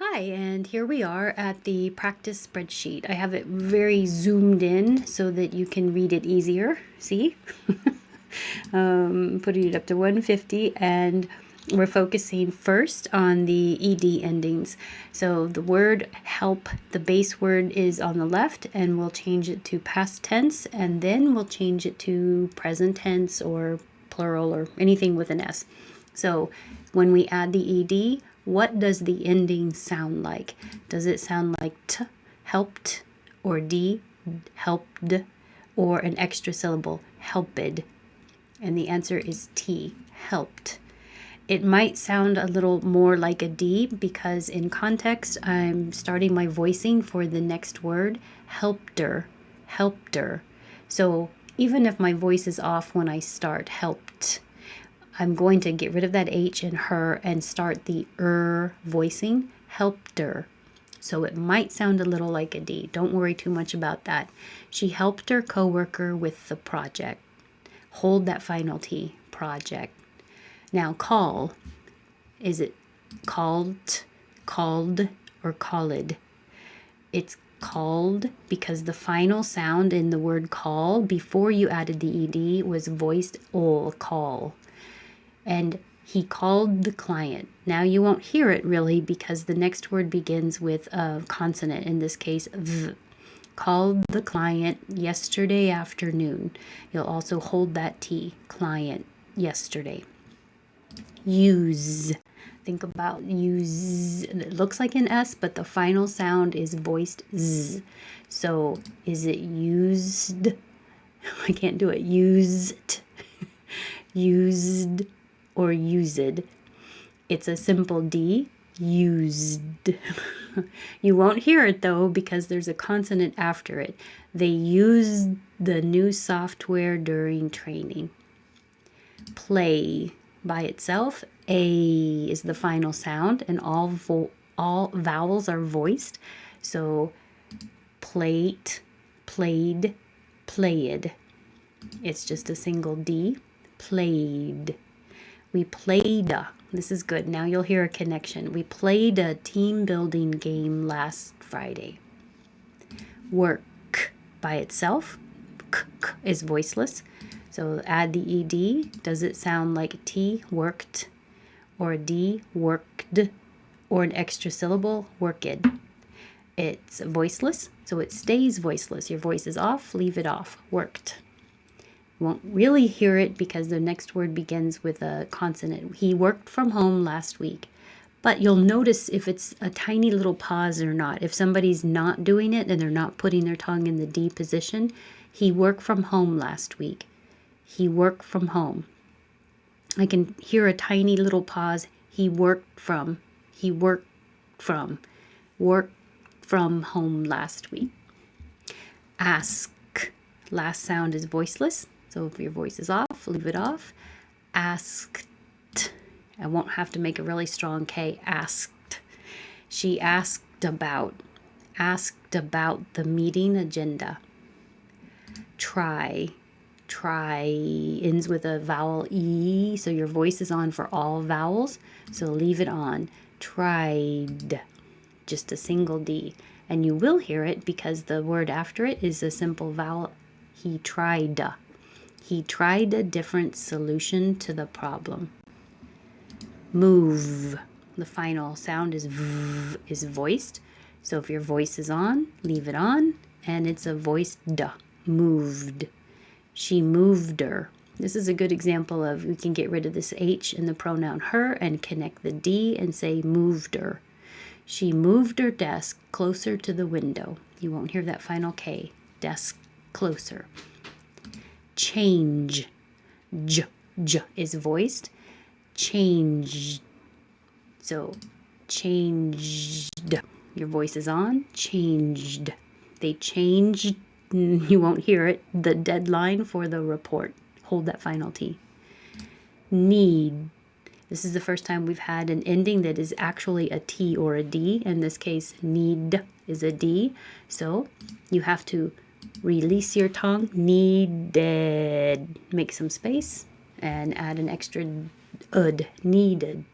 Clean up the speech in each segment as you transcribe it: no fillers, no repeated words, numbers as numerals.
Hi, and here we are at the practice spreadsheet. I have it very zoomed in so that you can read it easier. See? Putting it up to 150, and we're focusing first on the ed endings. So the word help, the base word is on the left, and we'll change it to past tense, and then we'll change it to present tense or plural or anything with an S. So when we add the ed, what does the ending sound like? Does it sound like t, helped, or d, helped, or an extra syllable, helped? And the answer is T, helped. It might sound a little more like a D because in context, I'm starting my voicing for the next word, helped her. So even if my voice is off when I start helped, I'm going to get rid of that H in her and start the voicing, helped her. So it might sound a little like a D. Don't worry too much about that. She helped her coworker with the project. Hold that final T, project. Now call. Is it called, or called? It's called because the final sound in the word call before you added the ed was voiced call. And he called the client. Now you won't hear it really because the next word begins with a consonant, in this case v. Called the client yesterday afternoon. You'll also hold that T, client, yesterday. Use. Think about use. It looks like an S, but the final sound is voiced Z. So is it used? I can't do it. Used, used, or used. It's a simple D, used. You won't hear it though because there's a consonant after it. They used the new software during training. Play by itself, A is the final sound, and all vowels are voiced. So plate, played, played. It's just a single D, played. We played. This is good. Now you'll hear a connection. We played a team building game last Friday. Work by itself, k is voiceless. So add the ed. Does it sound like T, worked, or a D, worked, or an extra syllable, worked? It's voiceless, so it stays voiceless. Your voice is off, leave it off, worked. Won't really hear it because the next word begins with a consonant. He worked from home last week. But you'll notice if it's a tiny little pause or not. If somebody's not doing it and they're not putting their tongue in the D position, he worked from home last week. He worked from home. I can hear a tiny little pause. He worked from home last week. Ask. Last sound is voiceless. So if your voice is off, leave it off. Asked. I won't have to make a really strong K. Asked. She asked about the meeting agenda. Try ends with a vowel E, so your voice is on for all vowels, so leave it on. Tried, just a single D, and you will hear it because the word after it is a simple vowel. He tried a different solution to the problem. Move. The final sound is v, is voiced. So if your voice is on, leave it on, and it's a voiced D. Moved. She moved her. This is a good example of we can get rid of this H in the pronoun her and connect the D and say moved her. She moved her desk closer to the window. You won't hear that final K. Desk closer. Change. J is voiced. Changed. So changed. Your voice is on. Changed. They changed. You won't hear it. The deadline for the report. Hold that final T. Need. This is the first time we've had an ending that is actually a T or a D. In this case, need is a D. So you have to release your tongue. Needed. Make some space and add an extra ud. Needed.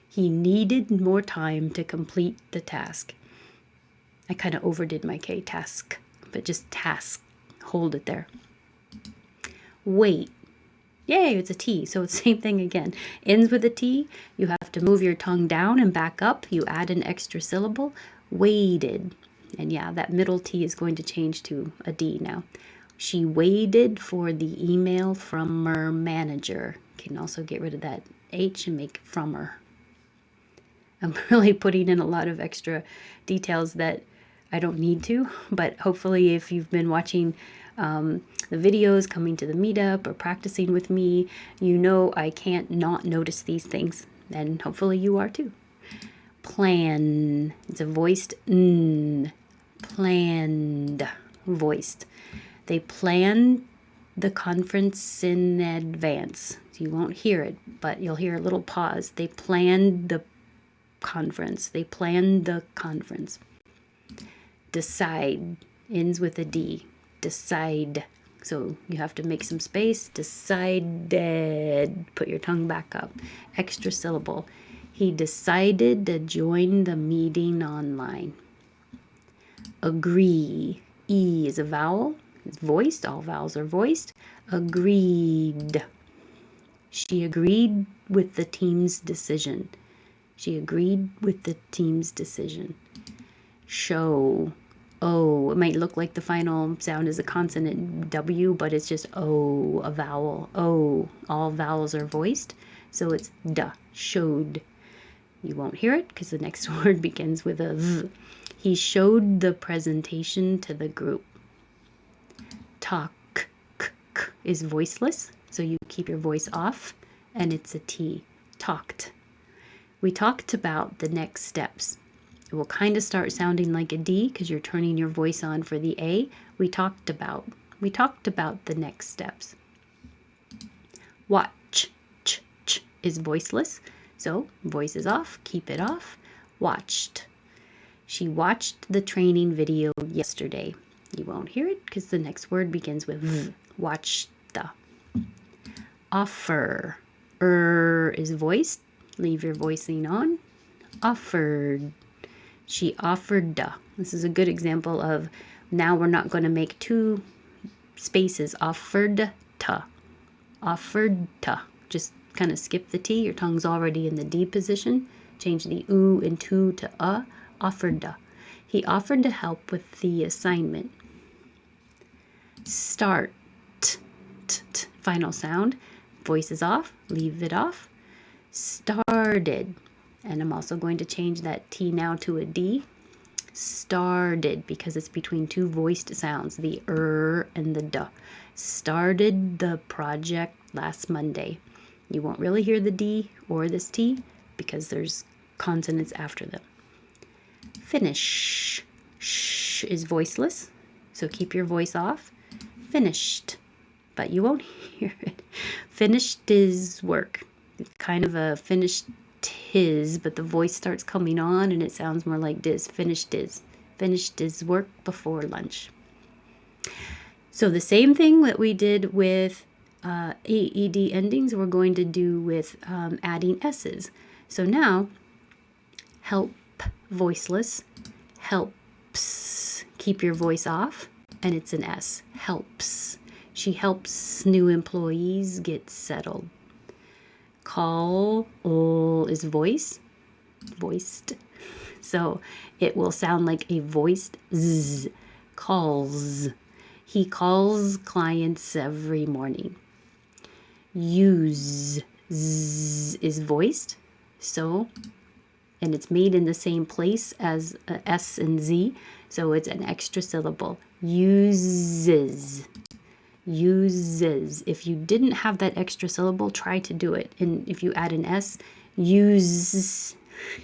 He needed more time to complete the task. I kind of overdid my K, task, but just task. Hold it there. Wait. Yay, it's a T, so it's the same thing again. Ends with a T, you have to move your tongue down and back up. You add an extra syllable. Waited. And yeah, that middle T is going to change to a D now. She waited for the email from her manager. Can also get rid of that H and make it from her. I'm really putting in a lot of extra details that I don't need to, but hopefully if you've been watching the videos, coming to the meetup, or practicing with me, you know I can't not notice these things, and hopefully you are too. Plan. It's a voiced n. Planned. Voiced. They planned the conference in advance. You won't hear it, but you'll hear a little pause. They planned the conference. They planned the conference. Decide. Ends with a D. Decide. So you have to make some space. Decided. Put your tongue back up. Extra syllable. He decided to join the meeting online. Agree. E is a vowel. It's voiced. All vowels are voiced. Agreed. She agreed with the team's decision. She agreed with the team's decision. Show. O. It might look like the final sound is a consonant W, but it's just O, a vowel. O. All vowels are voiced, so it's duh. Showed. You won't hear it because the next word begins with a V. He showed the presentation to the group. Talk. K is voiceless, so you keep your voice off, and it's a T. Talked. We talked about the next steps. It will kind of start sounding like a D because you're turning your voice on for the A. We talked about the next steps. Watch. Ch is voiceless, so voice is off. Keep it off. Watched. She watched the training video yesterday. You won't hear it because the next word begins with V. Watched the. Offer. Is voiced. Leave your voicing on. Offered. She offered the. This is a good example of now we're not going to make two spaces. Offered to. Offered to. Just kind of skip the T. Your tongue's already in the D position. Change the oo and to a. Offered to. He offered to help with the assignment. Start. Final sound. Voice is off. Leave it off. Started. And I'm also going to change that T now to a D. Started, because it's between two voiced sounds, the and the duh. Started the project last Monday. You won't really hear the D or this T because there's consonants after them. Finish. Sh is voiceless, so keep your voice off. Finished, but you won't hear it. Finished is work. It's kind of a finished tis, but the voice starts coming on and it sounds more like dis. Finished is. Finished is work before lunch. So the same thing that we did with AED endings, we're going to do with adding S's. So now, help, voiceless, helps. Keep your voice off, and it's an S. Helps. She helps new employees get settled. Call is voiced, so it will sound like a voiced Z. Calls. He calls clients every morning. Use Z is voiced, so, and it's made in the same place as S and Z, so it's an extra syllable. Uses. Uses. If you didn't have that extra syllable, try to do it. And if you add an S, use.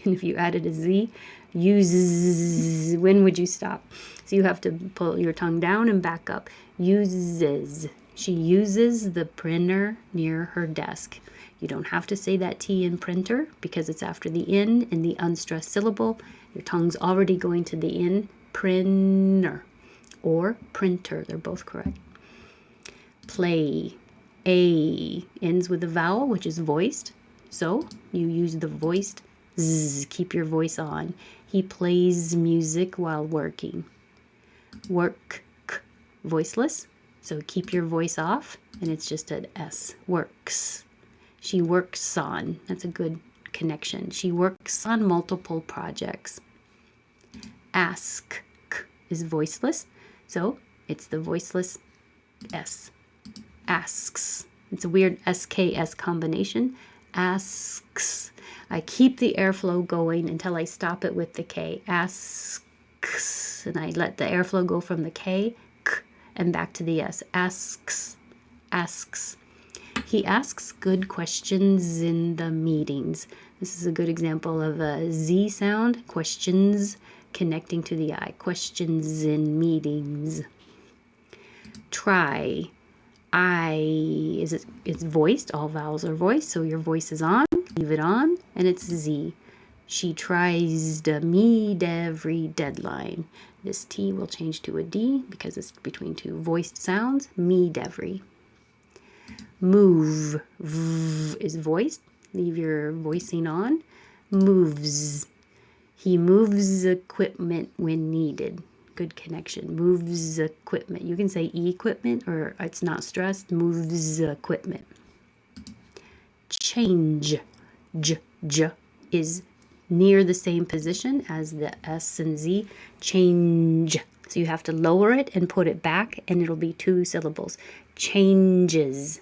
And if you added a Z, uses. When would you stop? So you have to pull your tongue down and back up. Uses. She uses the printer near her desk. You don't have to say that T in printer because it's after the N in the unstressed syllable. Your tongue's already going to the N. Printer or printer. They're both correct. Play. A ends with a vowel, which is voiced. So you use the voiced Z, keep your voice on. He plays music while working. Work, voiceless. So keep your voice off, and it's just an S. Works. She works on. That's a good connection. She works on multiple projects. Ask is voiceless, so it's the voiceless S. Asks. It's a weird SKS combination. Asks. I keep the airflow going until I stop it with the K. Asks. And I let the airflow go from the K, and back to the S. Asks. Asks. He asks good questions in the meetings. This is a good example of a Z sound. Questions connecting to the I. Questions in meetings. Try. It's voiced. All vowels are voiced, so your voice is on. Leave it on, and it's Z. She tries to meet every deadline. This T will change to a D because it's between two voiced sounds. Meet every. Move. V is voiced. Leave your voicing on. Moves. He moves equipment when needed. Good connection. Moves equipment. You can say equipment, or it's not stressed. Moves equipment. Change. J is near the same position as the S and Z. Change. So you have to lower it and put it back, and it'll be 2 syllables. Changes.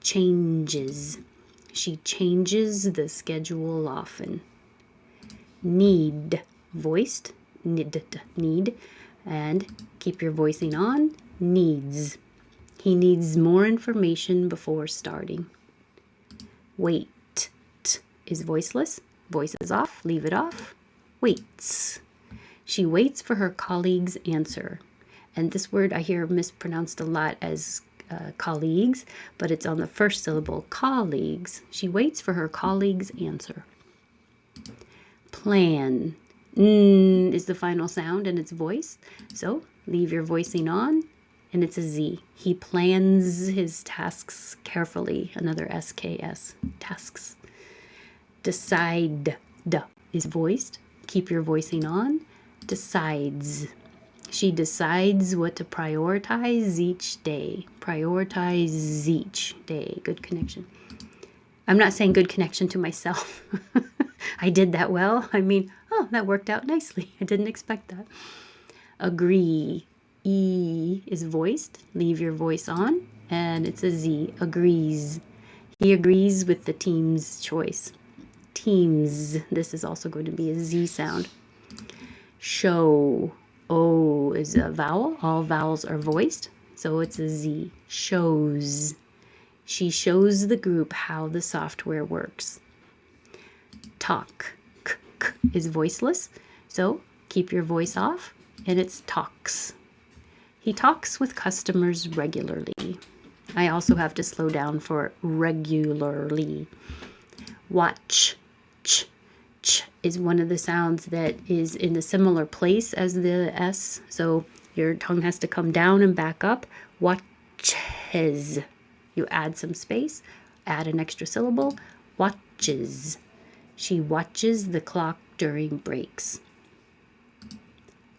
Changes. She changes the schedule often. Need. Voiced. Need. And keep your voicing on. Needs. He needs more information before starting. Wait. T is voiceless. Voice is off. Leave it off. Waits. She waits for her colleague's answer. And this word I hear mispronounced a lot as colleagues, but it's on the first syllable. Colleagues. She waits for her colleague's answer. Plan. N is the final sound, and it's voiced. So leave your voicing on, and it's a Z. He plans his tasks carefully. Another SKS. Tasks. Decide. D is voiced. Keep your voicing on. Decides. She decides what to prioritize each day. Prioritize each day. Good connection. I'm not saying good connection to myself. I did that well. I mean, oh, that worked out nicely. I didn't expect that. Agree. E is voiced. Leave your voice on. And it's a Z. Agrees. He agrees with the team's choice. Teams. This is also going to be a Z sound. Show. O is a vowel. All vowels are voiced, so it's a Z. Shows. She shows the group how the software works. Talk. K is voiceless, so keep your voice off, and it's talks. He talks with customers regularly. I also have to slow down for regularly. Watch. Ch is one of the sounds that is in a similar place as the S, so your tongue has to come down and back up. Watches. You add some space, add an extra syllable. Watches. She watches the clock during breaks.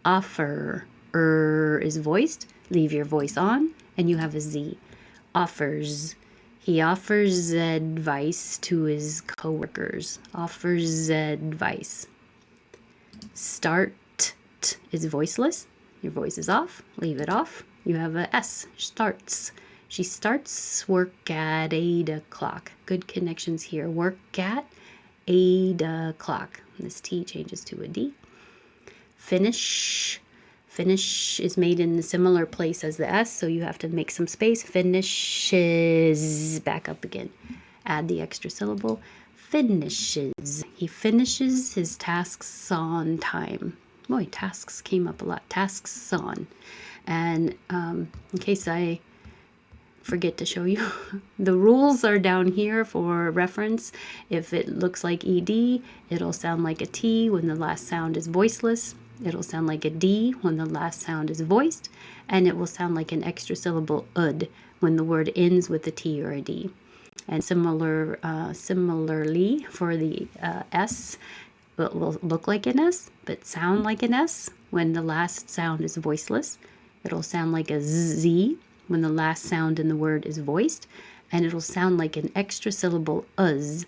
Offer. Is voiced. Leave your voice on, and you have a Z. Offers. He offers advice to his coworkers. Offers advice. Start. T is voiceless. Your voice is off. Leave it off. You have a S. Starts. She starts work at 8 o'clock. Good connections here. Work at 8 o'clock. This T changes to a D. Finish. Finish is made in a similar place as the S, so you have to make some space. Finishes. Back up again. Add the extra syllable. Finishes. He finishes his tasks on time. Boy, tasks came up a lot. Tasks on. And in case I forget to show you, the rules are down here for reference. If it looks like ED, it'll sound like a T when the last sound is voiceless. It'll sound like a D when the last sound is voiced, and it will sound like an extra syllable ud when the word ends with a T or a D. And similarly for the S, it will look like an S, but sound like an S when the last sound is voiceless. It'll sound like a Z when the last sound in the word is voiced. And it'll sound like an extra syllable uz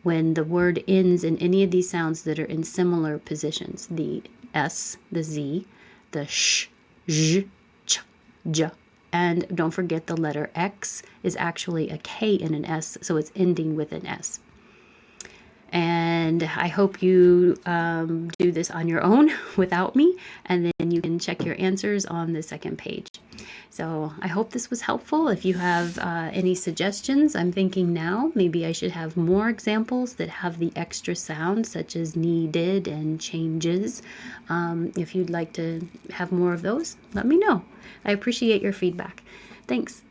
when the word ends in any of these sounds that are in similar positions. The S, the Z, the sh, zh, ch, j. And don't forget the letter X is actually a K and an S, so it's ending with an S. And I hope you do this on your own without me, and then you can check your answers on the second page. So I hope this was helpful. If you have any suggestions, I'm thinking now maybe I should have more examples that have the extra sounds, such as needed and changes. If you'd like to have more of those, let me know. I appreciate your feedback. Thanks.